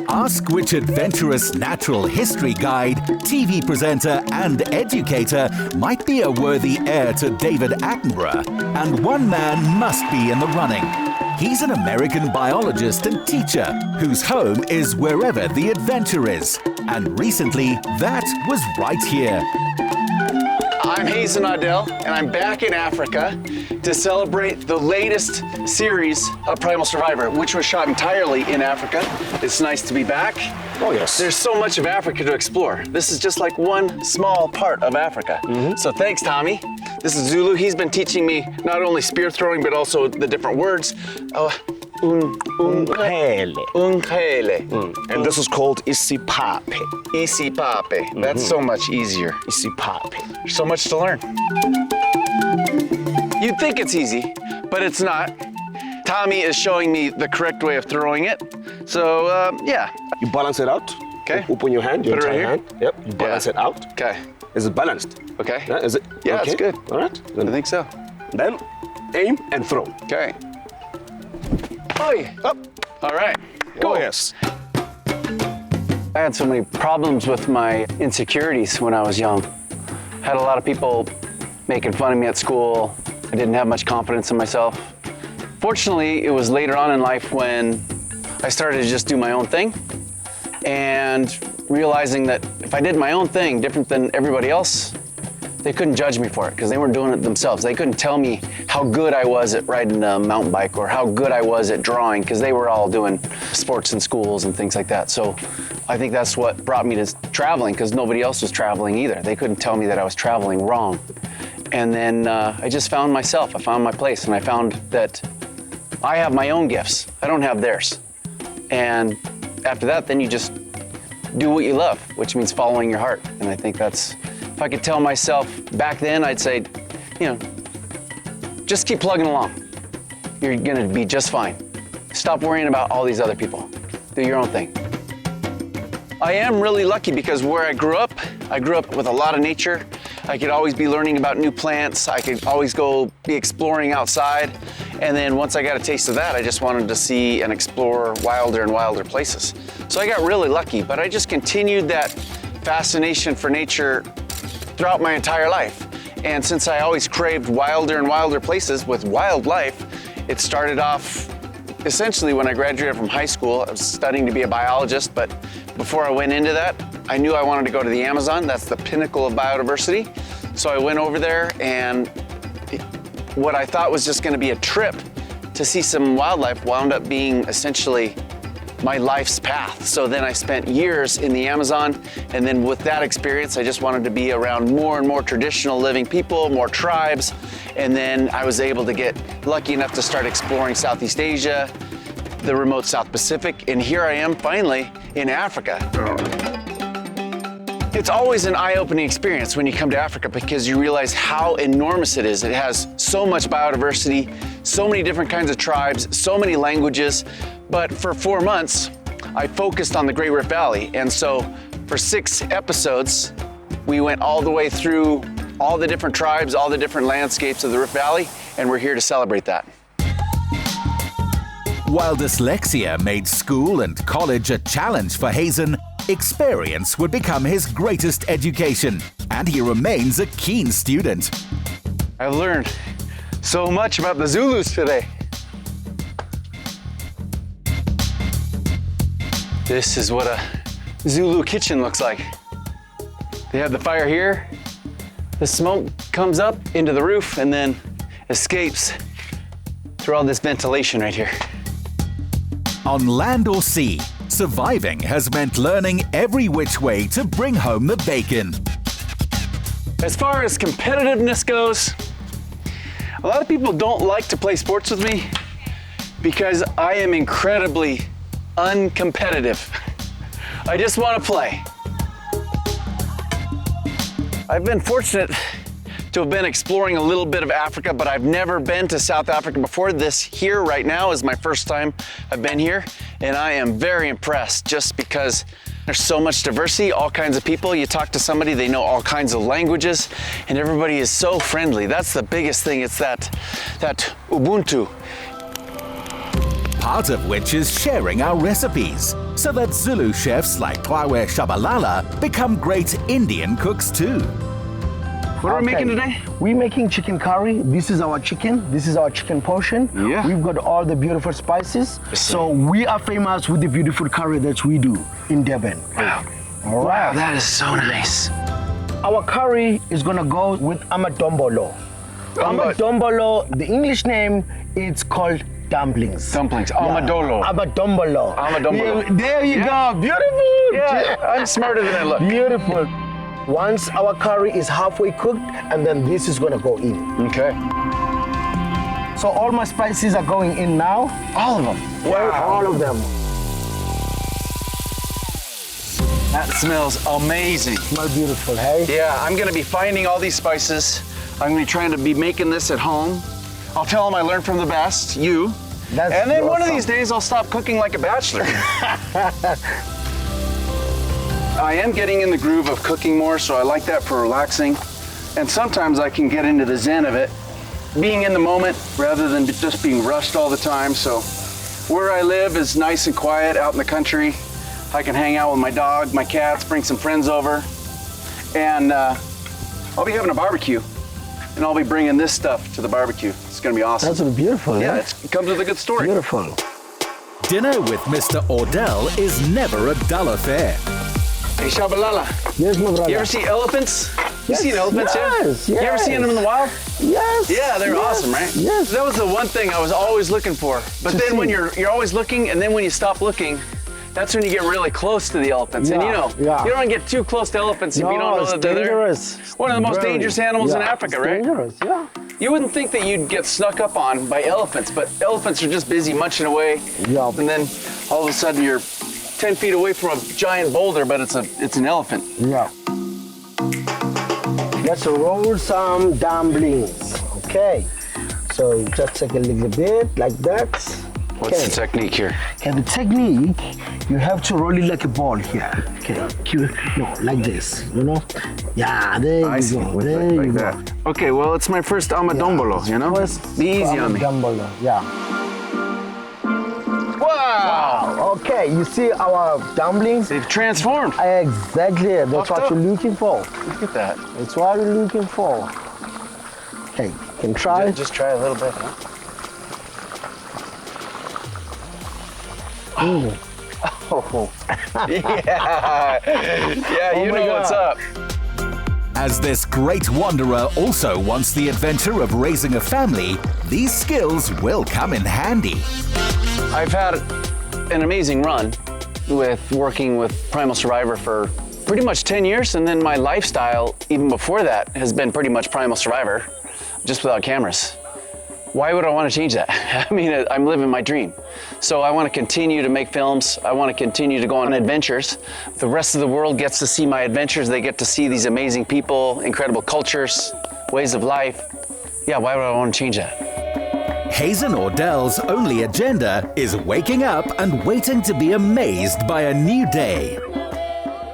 Ask which adventurous natural history guide, TV presenter, and educator might be a worthy heir to David Attenborough, and one man must be in the running. He's an American biologist and teacher whose home is wherever the adventure is. And recently, that was right here. I'm Hazen Audel, and I'm back in Africa to celebrate the latest series of Primal Survivor, which was shot entirely in Africa. It's nice to be back. Oh, yes. There's so much of Africa to explore. This is just like one small part of Africa. So thanks, Tommy. This is Zulu. He's been teaching me not only spear throwing, but also the different words. Unkhele. And this is called isipape. Isipape. That's so much easier. Isipape. There's so much to learn. You'd think it's easy, but it's not. Tommy is showing me the correct way of throwing it. So, yeah. You balance it out. Okay. Open your hand, your Put it right entire here? hand. Yep. You balance it out. Okay. Is it balanced? Okay. Yeah, is it? Yeah, okay. it's good. All right. I think so. Then aim and throw. Okay. Oi. Up. All right. Oh, yes. I had so many problems with my insecurities when I was young. Had a lot of people making fun of me at school. I didn't have much confidence in myself. Fortunately, it was later on in life when I started to just do my own thing and realizing that if I did my own thing different than everybody else, they couldn't judge me for it because they weren't doing it themselves. They couldn't tell me how good I was at riding a mountain bike or how good I was at drawing because they were all doing sports in schools and things like that. So I think that's what brought me to traveling because nobody else was traveling either. They couldn't tell me that I was traveling wrong. And then I just found myself. I found my place and I found that I have my own gifts. I don't have theirs. And after that, then you just do what you love, which means following your heart. And I think that's, if I could tell myself back then, I'd say, you know, just keep plugging along. You're gonna be just fine. Stop worrying about all these other people. Do your own thing. I am really lucky because where I grew up with a lot of nature. I could always be learning about new plants. I could always go be exploring outside. And then once I got a taste of that, I just wanted to see and explore wilder and wilder places. So I got really lucky, but I just continued that fascination for nature throughout my entire life. And since I always craved wilder and wilder places with wildlife, it started off essentially when I graduated from high school. I was studying to be a biologist, but before I went into that, I knew I wanted to go to the Amazon. That's the pinnacle of biodiversity. So I went over there, and what I thought was just gonna be a trip to see some wildlife wound up being essentially my life's path. So then I spent years in the Amazon, and then with that experience, I just wanted to be around more and more traditional living people, more tribes, and then I was able to get lucky enough to start exploring Southeast Asia, the remote South Pacific, and here I am finally in Africa. It's always an eye-opening experience when you come to Africa because you realize how enormous it is. It has so much biodiversity, so many different kinds of tribes, so many languages. But for 4 months, I focused on the Great Rift Valley. And so for 6 episodes, we went all the way through all the different tribes, all the different landscapes of the Rift Valley, and we're here to celebrate that. While dyslexia made school and college a challenge for Hazen, experience would become his greatest education, and he remains a keen student. I've learned so much about the Zulus today. This is what a Zulu kitchen looks like. They have the fire here. The smoke comes up into the roof and then escapes through all this ventilation right here. On land or sea, surviving has meant learning every which way to bring home the bacon. As far as competitiveness goes, a lot of people don't like to play sports with me because I am incredibly uncompetitive. I just want to play. I've been fortunate to have been exploring a little bit of Africa, but I've never been to South Africa before. This here right now is my first time I've been here, and I am very impressed just because There's so much diversity, all kinds of people. You talk to somebody, they know all kinds of languages, and everybody is so friendly. That's the biggest thing. It's that Ubuntu. Part of which is sharing our recipes, so that Zulu chefs like Twawe Shabalala become great Indian cooks too. What are we making today? We're making chicken curry. This is our chicken. This is our chicken portion. Yeah. We've got all the beautiful spices. So we are famous with the beautiful curry that we do in Devon. Wow. All Wow, right. that is so nice. Our curry is gonna go with amadombolo. Amadombolo, the English name, it's called dumplings. Dumplings, amadolo. Amadombolo. Amadombolo. Yeah, there you go. Beautiful. Yeah, I'm smarter than I look. Beautiful. Once our curry is halfway cooked, and then this is gonna go in. Okay. So all my spices are going in now. All of them. Wow. All of them. That smells amazing. Smell beautiful, hey? Yeah, I'm gonna be finding all these spices. I'm gonna be trying to be making this at home. I'll tell them I learned from the best, you. That's and then one of awesome. these days I'll stop cooking like a bachelor. I am getting in the groove of cooking more, so I like that for relaxing. And sometimes I can get into the zen of it, being in the moment rather than just being rushed all the time. So where I live is nice and quiet out in the country. I can hang out with my dog, my cats, bring some friends over. And I'll be having a barbecue. And I'll be bringing this stuff to the barbecue. It's gonna be awesome. That's beautiful, Yeah, eh? it comes with a good story. Beautiful. Dinner with Mr. Audel is never a dull affair. Hey, Shabalala, Yes, my brother. you ever see elephants? You Yes, seen elephants, yes, yeah? You ever yes. seen them in the wild? Yes. Yeah, they're yes, awesome, right? Yes. That was the one thing I was always looking for. But To then when see. you're always looking, and then when you stop looking, that's when you get really close to the elephants. And you Yeah, know, yeah. you don't want to get too close to elephants if you don't know it's that they're there. dangerous. One of the most Very. dangerous animals in Yeah, Africa, it's right? Dangerous, yeah. You wouldn't think that you'd get snuck up on by elephants, but elephants are just busy munching away. Yeah. And then all of a sudden you're 10 feet away from a giant boulder, but it's an elephant. Yeah. Let's roll some dumplings. Okay. So just take a little bit like that. What's the technique here? And the technique, you have to roll it like a ball here. Okay. No, like this, you know? Yeah, there you go. There you go. Okay, well, it's my first amadombolo, you know? First Be easy on me. Amadombolo, yeah. Wow! Okay, you see our dumplings? They've transformed. Exactly, that's Puffed what up. you're looking for. Look at that. That's what you're looking for. Okay, you can try. Just try a little bit, huh? Mm. Oh. Yeah. Yeah, Oh you my know what's God. up. As this great wanderer also wants the adventure of raising a family, these skills will come in handy. I've had an amazing run with working with Primal Survivor for pretty much 10 years, and then my lifestyle, even before that, has been pretty much Primal Survivor, just without cameras. Why would I want to change that? I mean, I'm living my dream. So I want to continue to make films. I want to continue to go on adventures. The rest of the world gets to see my adventures. They get to see these amazing people, incredible cultures, ways of life. Yeah, why would I want to change that? Hazen Audel's only agenda is waking up and waiting to be amazed by a new day.